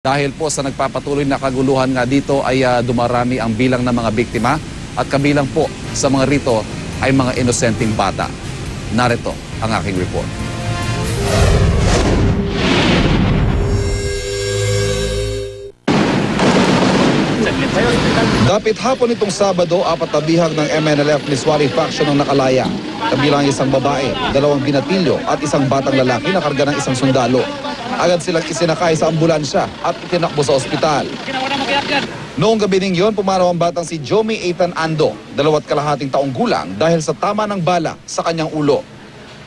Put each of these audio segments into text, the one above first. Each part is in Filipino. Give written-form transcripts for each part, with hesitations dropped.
Dahil po sa nagpapatuloy na kaguluhan nga dito ay dumarami ang bilang ng mga biktima at kabilang po sa mga rito ay mga inosenteng bata. Narito ang aking report. Dapit hapon itong Sabado, 4 na bihag ng MNLF Niswari faction ang nakalaya. Kabilang isang babae, 2 binatilyo at isang batang lalaki na karga ng isang sundalo. Agad silang isinakay sa ambulansya at itinakbo sa ospital. Noong gabi ning yon, pumanaw ang batang si Jomi Ethan Ando, 2.5 taong gulang dahil sa tama ng bala sa kanyang ulo.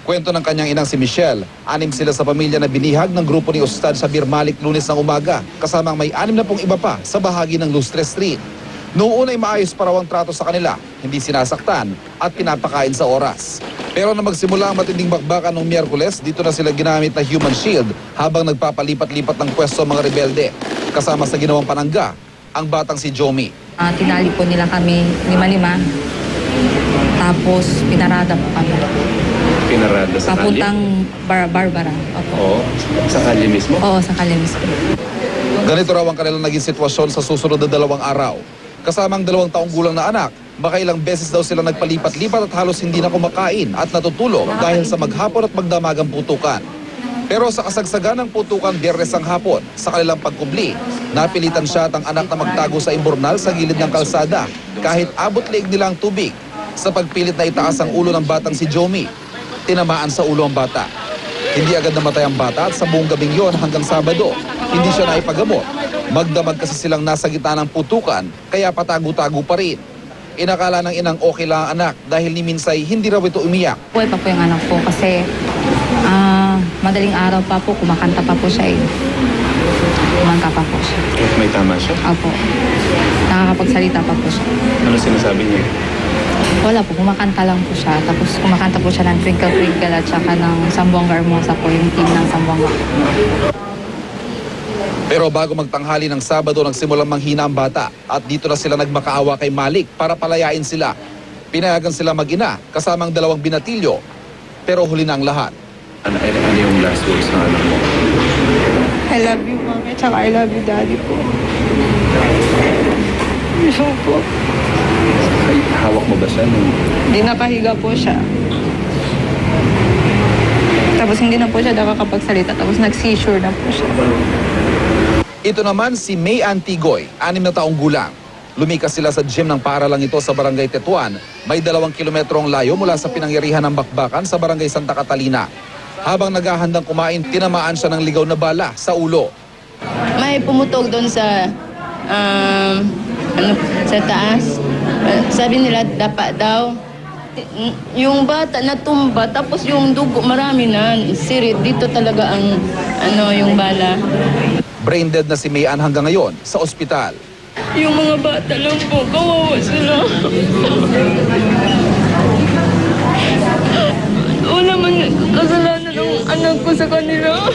Kwento ng kanyang inang si Michelle, 6 sila sa pamilya na binihag ng grupo ni Ustad sa Birmalik Lunes ng umaga, kasamang may 6 na pong iba pa sa bahagi ng Lustre Street. Noong una ay maayos pa raw ang trato sa kanila, hindi sinasaktan at pinapakain sa oras. Pero na magsimula ang matinding bakbakan noong Miyerkules, dito na sila ginamit na human shield habang nagpapalipat-lipat ng pwesto ang mga rebelde. Kasama sa ginawang panangga, ang batang si Jomi. Tinali po nila kami 5-5, tapos pinarada po kami. Pinarada sa kalye? Papuntang Barbara. Opo. Oo, sa kalye mismo? Oo, sa kalye mismo. Ganito raw ang kanilang naging sitwasyon sa susunod na 2 araw. Kasamang 2 taong gulang na anak, makailang beses daw sila nagpalipat-lipat at halos hindi na kumakain at natutulog dahil sa maghapon at magdamagang putukan. Pero sa kasagsagan ng putukan Biyernes ang hapon, sa kanilang pagkubli, napilitan siya at ang anak na magtago sa imburnal sa gilid ng kalsada kahit abot leeg nila ang tubig. Sa pagpilit na itaas ang ulo ng batang si Jomi, tinamaan sa ulo ang bata. Hindi agad namatay ang bata at sa buong gabing yon hanggang Sabado, hindi siya naipagamot. Magdamag kasi silang nasa gitna ng putukan, kaya patago-tago pa rin. Inakala ng inang okay lang ang anak dahil ni Minsay hindi raw ito umiyak. Buhay pa po yung anak ko kasi madaling araw pa po, kumakanta pa po siya eh. Kumanta pa po siya. May tama siya? Opo. Nakakapagsalita pa po siya. Ano sinasabi niya? Wala po, kumakanta lang po siya. Tapos kumakanta po siya ng Twinkle Twinkle at saka ng Sambuanga Hermosa po, yung team ng Sambuanga. Pero bago magtanghali ng Sabado, nagsimulang manghina ang bata at dito na sila nagmakaawa kay Malik para palayain sila. Pinayagan sila mag-ina kasamang 2 binatilyo, pero huli na ang lahat. Ano yung last words na alam mo? I love you, Mami, tsaka I love you, Daddy po. Gusto po. Ay, hawak mo ba siya? Hindi nakahiga po siya. Tapos hindi na po siya nakakapagsalita. Tapos nag-seizure na po siya. Ito naman si May Antigoy, 6 na taong gulang. Lumikas sila sa gym ng paaralang ito sa Barangay Tetuan. May 2 kilometrong layo mula sa pinangyarihan ng bakbakan sa Barangay Santa Catalina. Habang naghahandang kumain, tinamaan siya ng ligaw na bala sa ulo. May pumutog doon sa sa taas. Sabi nila dapat daw yung bata natumba, tapos yung dugo marami na sirit dito talaga ang yung bala. Brain dead na si Mayan hanggang ngayon sa ospital. Yung mga bata lang po, kawawa sila. Wala man kasalanan ng anak ko sa kanila.